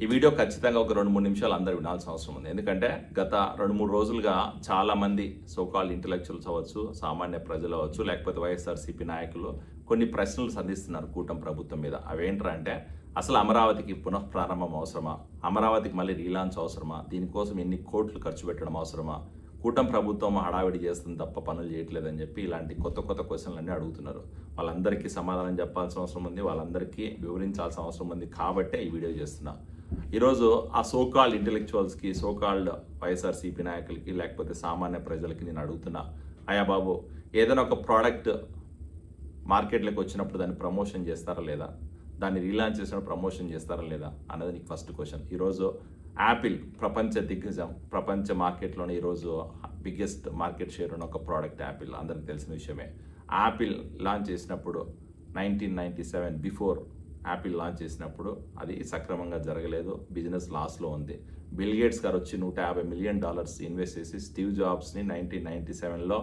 ఈ వీడియో ఖచ్చితంగా ఒక 2-3 నిమిషాలు అందరూ వినాల్సిన అవసరం ఉంది. ఎందుకంటే గత 2-3 రోజులుగా చాలామంది సోకాల్ ఇంటెలెక్చువల్స్ అవ్వచ్చు, సామాన్య ప్రజలు అవ్వచ్చు, లేకపోతే వైఎస్ఆర్సీపీ నాయకులు కొన్ని ప్రశ్నలు సంధిస్తున్నారు కూటమి ప్రభుత్వం మీద. అవేంట్రా అంటే, అసలు అమరావతికి పునఃప్రారంభం అవసరమా? అమరావతికి మళ్ళీ రీలాంచ్ అవసరమా? దీనికోసం ఎన్ని కోట్లు ఖర్చు పెట్టడం అవసరమా? కూటమి ప్రభుత్వం హడావిడి చేస్తుంది తప్ప పనులు చేయట్లేదని చెప్పి ఇలాంటి కొత్త కొత్త క్వశ్చన్లన్నీ అడుగుతున్నారు. వాళ్ళందరికీ సమాధానం చెప్పాల్సిన అవసరం ఉంది, వాళ్ళందరికీ వివరించాల్సిన అవసరం ఉంది. కాబట్టే ఈ వీడియో చేస్తున్నా. ఈరోజు ఆ సోకాల్డ్ ఇంటెలెక్చువల్స్కి, సోకాల్డ్ వైఎస్ఆర్సీపీ నాయకులకి, లేకపోతే సామాన్య ప్రజలకి నేను అడుగుతున్నా, అయ్యా బాబు, ఏదైనా ఒక ప్రోడక్ట్ మార్కెట్లోకి వచ్చినప్పుడు దాన్ని ప్రమోషన్ చేస్తారా లేదా? దాన్ని రీలాంచ్ చేసినప్పుడు ప్రమోషన్ చేస్తారా లేదా అన్నది నీకు ఫస్ట్ క్వశ్చన్. ఈరోజు యాపిల్ ప్రపంచ దిగ్గజం, ప్రపంచ మార్కెట్లోనే ఈరోజు బిగ్గెస్ట్ మార్కెట్ షేర్ ఉన్న ఒక ప్రోడక్ట్ యాపిల్, అందరికీ తెలిసిన విషయమే. యాపిల్ లాంచ్ చేసినప్పుడు 1997 బిఫోర్ యాపిల్ లాంచ్ చేసినప్పుడు అది సక్రమంగా జరగలేదు, బిజినెస్ లాస్లో ఉంది. బిల్ గేట్స్ గారు వచ్చి $150 మిలియన్ ఇన్వెస్ట్ చేసి స్టీవ్ జాబ్స్ని 1997లో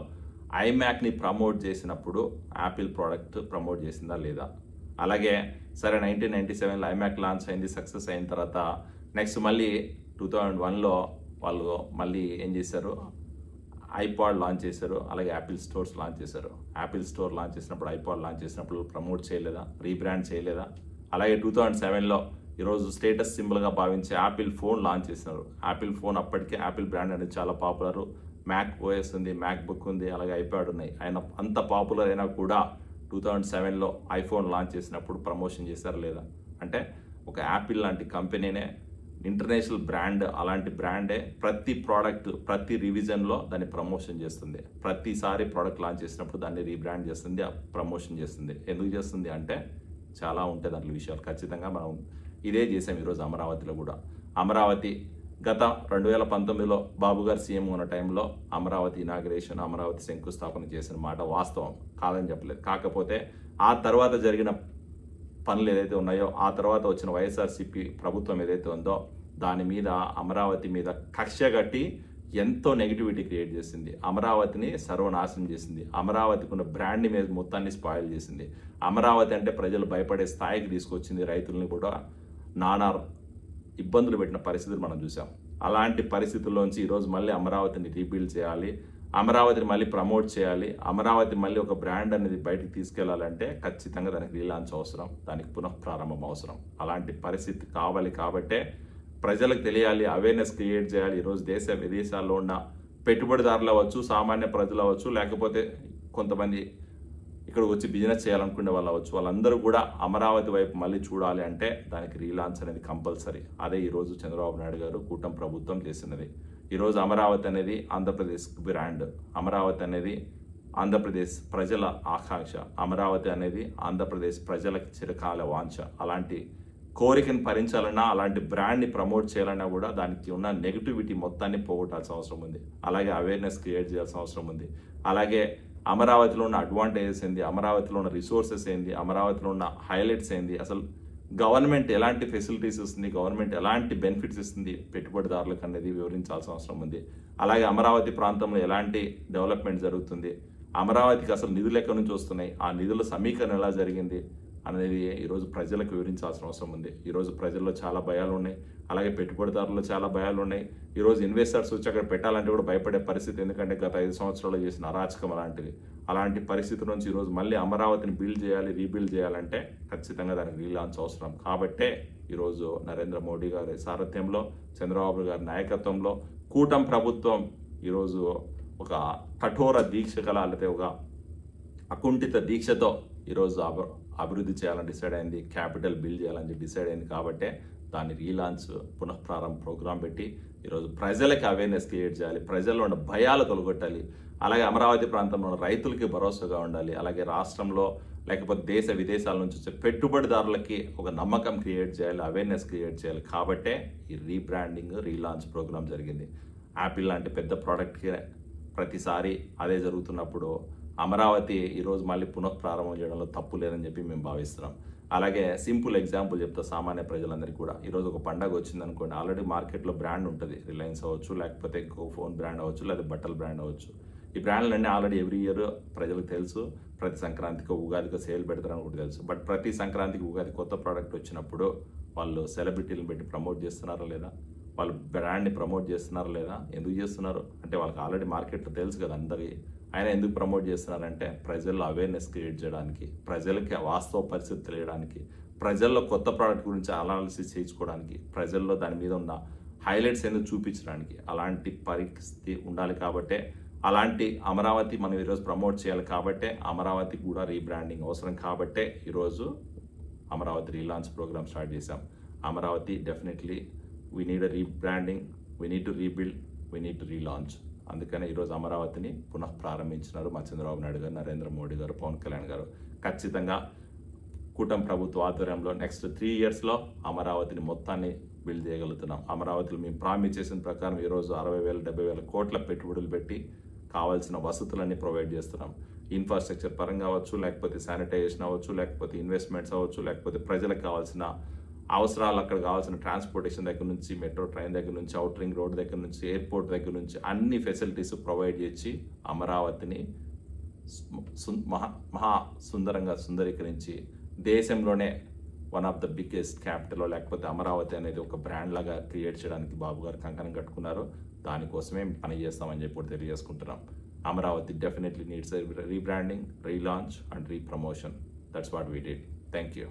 ఐమ్యాక్ని ప్రమోట్ చేసినప్పుడు యాపిల్ ప్రోడక్ట్ ప్రమోట్ చేసిందా లేదా? అలాగే సరే 1997లో ఐమ్యాక్ లాంచ్ అయింది, సక్సెస్ అయిన తర్వాత నెక్స్ట్ మళ్ళీ 2001లో వాళ్ళు మళ్ళీ ఏం చేశారు, ఐపాడ్ లాంచ్ చేశారు, అలాగే యాపిల్ స్టోర్స్ లాంచ్ చేశారు. యాపిల్ స్టోర్ లాంచ్ చేసినప్పుడు, ఐపాడ్ లాంచ్ చేసినప్పుడు ప్రమోట్ చేయలేదా, రీబ్రాండ్ చేయలేదా? అలాగే 2007లో ఈరోజు స్టేటస్ సింబల్గా భావించే యాపిల్ ఫోన్ లాంచ్ చేసినారు. యాపిల్ ఫోన్ అప్పటికే యాపిల్ బ్రాండ్ అనేది చాలా పాపులర్, మ్యాక్ ఓఎస్ ఉంది, మ్యాక్ బుక్ ఉంది, అలాగే ఐపాడ్ ఉన్నాయి. ఆయన అంత పాపులర్ అయినా కూడా 2007లో ఐఫోన్ లాంచ్ చేసినప్పుడు ప్రమోషన్ చేశారా లేదా? అంటే ఒక యాపిల్ లాంటి కంపెనీనే, ఇంటర్నేషనల్ బ్రాండ్, అలాంటి బ్రాండే ప్రతి ప్రోడక్ట్, ప్రతి రివిజన్లో దాన్ని ప్రమోషన్ చేస్తుంది. ప్రతిసారి ప్రోడక్ట్ లాంచ్ చేసినప్పుడు దాన్ని రీబ్రాండ్ చేస్తుంది, ప్రమోషన్ చేస్తుంది. ఎందుకు చేస్తుంది అంటే చాలా ఉంటాయి దాంట్లో విషయాలు. ఖచ్చితంగా మనం ఇదే చేసాం ఈరోజు అమరావతిలో కూడా. అమరావతి గత 2019లో బాబు గారు సీఎం ఉన్న టైంలో అమరావతి ఇనాగ్రేషన్, అమరావతి శంకుస్థాపన చేసిన మాట వాస్తవం, కాదని చెప్పలేదు. కాకపోతే ఆ తర్వాత జరిగిన పనులు ఏదైతే ఉన్నాయో, ఆ తర్వాత వచ్చిన వైఎస్ఆర్సీపీ ప్రభుత్వం ఏదైతే ఉందో దాని మీద, అమరావతి మీద కక్ష కట్టి ఎంతో నెగిటివిటీ క్రియేట్ చేసింది. అమరావతిని సర్వనాశనం చేసింది. అమరావతికి ఉన్న బ్రాండ్ మీద మొత్తాన్ని స్పాయిల్ చేసింది. అమరావతి అంటే ప్రజలు భయపడే స్థాయికి తీసుకొచ్చింది. రైతుల్ని కూడా నానా ఇబ్బందులు పెట్టిన పరిస్థితులు మనం చూసాం. అలాంటి పరిస్థితుల్లోంచి ఈరోజు మళ్ళీ అమరావతిని రీబిల్డ్ చేయాలి, అమరావతిని మళ్ళీ ప్రమోట్ చేయాలి, అమరావతి మళ్ళీ ఒక బ్రాండ్ అనేది బయటకు తీసుకెళ్లాలంటే ఖచ్చితంగా దానికి రీలాంచ్ అవసరం, దానికి పునఃప్రారంభం అవసరం. అలాంటి పరిస్థితి కావాలి. కాబట్టే ప్రజలకు తెలియాలి, అవేర్నెస్ క్రియేట్ చేయాలి. ఈరోజు దేశ విదేశాల్లో ఉన్న పెట్టుబడిదారులు అవ్వచ్చు, సామాన్య ప్రజలు అవ్వచ్చు, లేకపోతే కొంతమంది ఇక్కడ వచ్చి బిజినెస్ చేయాలనుకునే వాళ్ళు అవ్వచ్చు, వాళ్ళందరూ కూడా అమరావతి వైపు మళ్ళీ చూడాలి అంటే దానికి రీలాంచ్ అనేది కంపల్సరీ. అదే ఈరోజు చంద్రబాబు నాయుడు గారు కూటమి ప్రభుత్వం చేసినది. ఈరోజు అమరావతి అనేది ఆంధ్రప్రదేశ్ బ్రాండ్, అమరావతి అనేది ఆంధ్రప్రదేశ్ ప్రజల ఆకాంక్ష, అమరావతి అనేది ఆంధ్రప్రదేశ్ ప్రజలకు చిరకాల వాంఛ. అలాంటి కోరికను భరించాలన్నా, అలాంటి బ్రాండ్ని ప్రమోట్ చేయాలన్నా కూడా దానికి ఉన్న నెగిటివిటీ మొత్తాన్ని పోగొట్టాల్సిన అవసరం ఉంది. అలాగే అవేర్నెస్ క్రియేట్ చేయాల్సిన అవసరం ఉంది. అలాగే అమరావతిలో ఉన్న అడ్వాంటేజెస్ ఏంది, అమరావతిలో ఉన్న రిసోర్సెస్ ఏంది, అమరావతిలో ఉన్న హైలైట్స్ ఏంది, అసలు గవర్నమెంట్ ఎలాంటి ఫెసిలిటీస్ ఇస్తుంది, గవర్నమెంట్ ఎలాంటి బెనిఫిట్స్ ఇస్తుంది పెట్టుబడిదారులకు అనేది వివరించాల్సిన అవసరం ఉంది. అలాగే అమరావతి ప్రాంతంలో ఎలాంటి డెవలప్మెంట్ జరుగుతుంది, అమరావతికి అసలు నిధులు ఎక్కడి నుంచి వస్తున్నాయి, ఆ నిధుల సమీకరణ ఎలా జరిగింది అనేది ఈరోజు ప్రజలకు వివరించాల్సిన అవసరం ఉంది. ఈరోజు ప్రజల్లో చాలా భయాలు ఉన్నాయి, అలాగే పెట్టుబడిదారుల్లో చాలా భయాలు ఉన్నాయి. ఈరోజు ఇన్వెస్టర్స్ వచ్చి అక్కడ పెట్టాలంటే కూడా భయపడే పరిస్థితి, ఎందుకంటే గత 5 సంవత్సరాలు చేసిన అరాచకం అలాంటిది. అలాంటి పరిస్థితి నుంచి ఈరోజు మళ్ళీ అమరావతిని బిల్డ్ చేయాలి, రీబిల్డ్ చేయాలంటే ఖచ్చితంగా దానికి రీలాంచ్ అవసరం. కాబట్టే ఈరోజు నరేంద్ర మోడీ గారి సారథ్యంలో, చంద్రబాబు గారి నాయకత్వంలో కూటమి ప్రభుత్వం ఈరోజు ఒక కఠోర దీక్ష లేకపోతే ఒక అకుంఠిత దీక్షతో ఈరోజు అభివృద్ధి చేయాలని డిసైడ్ అయింది, క్యాపిటల్ బిల్డ్ చేయాలని డిసైడ్ అయింది. కాబట్టే దాన్ని రీలాంచ్, పునఃప్రారంభ ప్రోగ్రాం పెట్టి ఈరోజు ప్రజలకి అవేర్నెస్ క్రియేట్ చేయాలి, ప్రజల్లో ఉన్న భయాలు తొలగొట్టాలి. అలాగే అమరావతి ప్రాంతంలో ఉన్న రైతులకి భరోసాగా ఉండాలి. అలాగే రాష్ట్రంలో లేకపోతే దేశ విదేశాల నుంచి వచ్చే పెట్టుబడిదారులకి ఒక నమ్మకం క్రియేట్ చేయాలి, అవేర్నెస్ క్రియేట్ చేయాలి. కాబట్టే ఈ రీబ్రాండింగ్, రీలాంచ్ ప్రోగ్రాం జరిగింది. యాపిల్ లాంటి పెద్ద ప్రోడక్ట్కి ప్రతిసారి అదే జరుగుతున్నప్పుడు అమరావతి ఈరోజు మళ్ళీ పునఃప్రారంభం చేయడంలో తప్పు లేదని చెప్పి మేము భావిస్తున్నాం. అలాగే సింపుల్ ఎగ్జాంపుల్ చెప్తా సామాన్య ప్రజలందరికీ కూడా. ఈరోజు ఒక పండగ వచ్చింది అనుకోండి, ఆల్రెడీ మార్కెట్లో బ్రాండ్ ఉంటుంది, రిలయన్స్ అవ్వచ్చు, లేకపోతే ఇంకో ఫోన్ బ్రాండ్ అవ్వచ్చు, లేదా బట్టల బ్రాండ్ అవ్వచ్చు. ఈ బ్రాండ్లన్నీ ఆల్రెడీ ఎవ్రీ ఇయర్ ప్రజలకు తెలుసు. ప్రతి సంక్రాంతికి, ఉగాదికి సేల్ పెడతారని కూడా తెలుసు. బట్ ప్రతి సంక్రాంతికి, ఉగాది కొత్త ప్రోడక్ట్ వచ్చినప్పుడు వాళ్ళు సెలబ్రిటీలను పెట్టి ప్రమోట్ చేస్తున్నారా లేదా, వాళ్ళు బ్రాండ్ని ప్రమోట్ చేస్తున్నారా లేదా, ఎందుకు చేస్తున్నారు అంటే వాళ్ళకి ఆల్రెడీ మార్కెట్లో తెలుసు కదా అందరికీ. ఆయన ఎందుకు ప్రమోట్ చేస్తున్నారంటే ప్రజల్లో అవేర్నెస్ క్రియేట్ చేయడానికి, ప్రజలకి వాస్తవ పరిస్థితి తెలియడానికి, ప్రజల్లో కొత్త ప్రోడక్ట్ గురించి అనాలిసిస్ చేయించుకోవడానికి, ప్రజల్లో దాని మీద ఉన్న హైలైట్స్ ఎందుకు చూపించడానికి. అలాంటి పరిస్థితి ఉండాలి కాబట్టే, అలాంటి అమరావతి మనం ఈరోజు ప్రమోట్ చేయాలి కాబట్టే, అమరావతికి కూడా రీబ్రాండింగ్ అవసరం కాబట్టే ఈరోజు అమరావతి రీలాంచ్ ప్రోగ్రామ్ స్టార్ట్ చేశాం. Amaravati definitely we need a rebranding, we need to rebuild, we need to relaunch. అందుకనే ఈరోజు అమరావతిని పునః ప్రారంభించినారు మా చంద్రబాబు నాయుడు గారు, నరేంద్ర మోడీ గారు, పవన్ కళ్యాణ్ గారు. ఖచ్చితంగా కూటమి ప్రభుత్వ ఆధ్వర్యంలో నెక్స్ట్ 3 yearsలో అమరావతిని మొత్తాన్ని బిల్డ్ చేయగలుగుతున్నాం. అమరావతిలో మేము ప్రామిస్ చేసిన ప్రకారం ఈరోజు 60,000-70,000 కోట్ల పెట్టుబడులు పెట్టి కావాల్సిన వసతులన్నీ ప్రొవైడ్ చేస్తున్నాం. ఇన్ఫ్రాస్ట్రక్చర్ పరంగా అవ్వచ్చు, లేకపోతే శానిటైజేషన్ అవ్వచ్చు, లేకపోతే ఇన్వెస్ట్మెంట్స్ అవ్వచ్చు, లేకపోతే ప్రజలకు కావాల్సిన అవసరాలు, అక్కడ కావాల్సిన ట్రాన్స్పోర్టేషన్ దగ్గర నుంచి, మెట్రో ట్రైన్ దగ్గర నుంచి, అవుట్ రింగ్ రోడ్ దగ్గర నుంచి, ఎయిర్పోర్ట్ దగ్గర నుంచి అన్ని ఫెసిలిటీస్ ప్రొవైడ్ చేసి అమరావతిని మహా సుందరంగా సుందరీకరించి దేశంలోనే one of the biggest capital, లేకపోతే అమరావతి అనేది ఒక బ్రాండ్ లాగా క్రియేట్ చేయడానికి బాబు గారు కంకణం కట్టుకున్నారు. దానికోసమే పని చేస్తామని చెప్పి తెలియజేసుకుంటున్నాం. Amaravati definitely needs rebranding, relaunch and repromotion. That's what we did. Thank you.